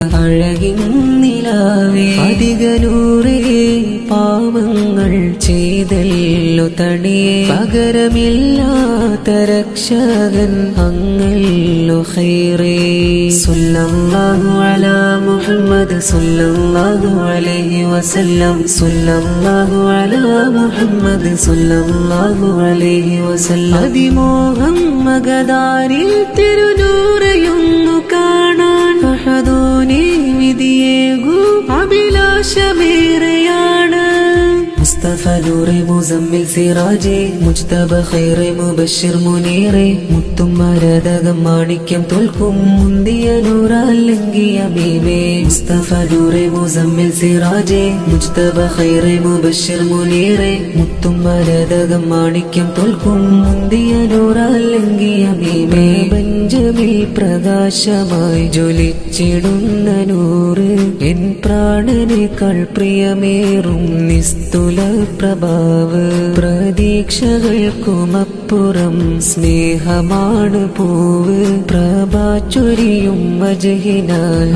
അഴകിൻ നിലാവേ അധിക നൂറേ പാവങ്ങൾ ചെയ്തല്ലോ തണിയേ പകരമില്ലാത്ത രക്ഷകൻ അങ്ങല്ലോ ഖൈറേ സല്ലല്ലാഹു അലാ മുഹമ്മദ് സല്ലല്ലാഹു അലൈഹി വസല്ലം സല്ലല്ലാഹു അലാ മുഹമ്മദ് സല്ലല്ലാഹു അലൈഹി വസല്ലം അതിമോഹം മഗദാരിൽ തിരുനൂറയൊന്നു കാണാൻ ഫഹദോനെ വിധിയേകൂ അഭിലാഷമേറെയാണ് മുസ്തഫ നൂറെ മുസമ്മിൽ സിറാജേ മുജ്തബ ഖൈറെ മുബശ്ശിർ മുനീറെ മുത്തും മരതകം മാണിക്യം തോൽക്കും മുന്തിയ നൂറല്ലെങ്കിയ ബീബേ മുസ്തഫ നൂറെ മുസമ്മിൽ സിറാജേ മുജ്തബ ഖൈറെ മുബശ്ശിർ മുനീറെ മുത്തും മരതകം മാണിക്യം തോൽക്കും മുന്തിയ നൂറല്ലെങ്കിയ ബീബേ പഞ്ചമിൽ പ്രകാശമായി ജ്വലിച്ചിടുന്ന നൂറ് എൻ പ്രാണനേക്കാൾ പ്രിയമേറും നിസ്തുല പ്രഭാവ് പ്രതീക്ഷകൾക്കുമപ്പുറം സ്നേഹമാണ് പൂവ് പ്രഭാ ചൊരിയും വജഹിനാൽ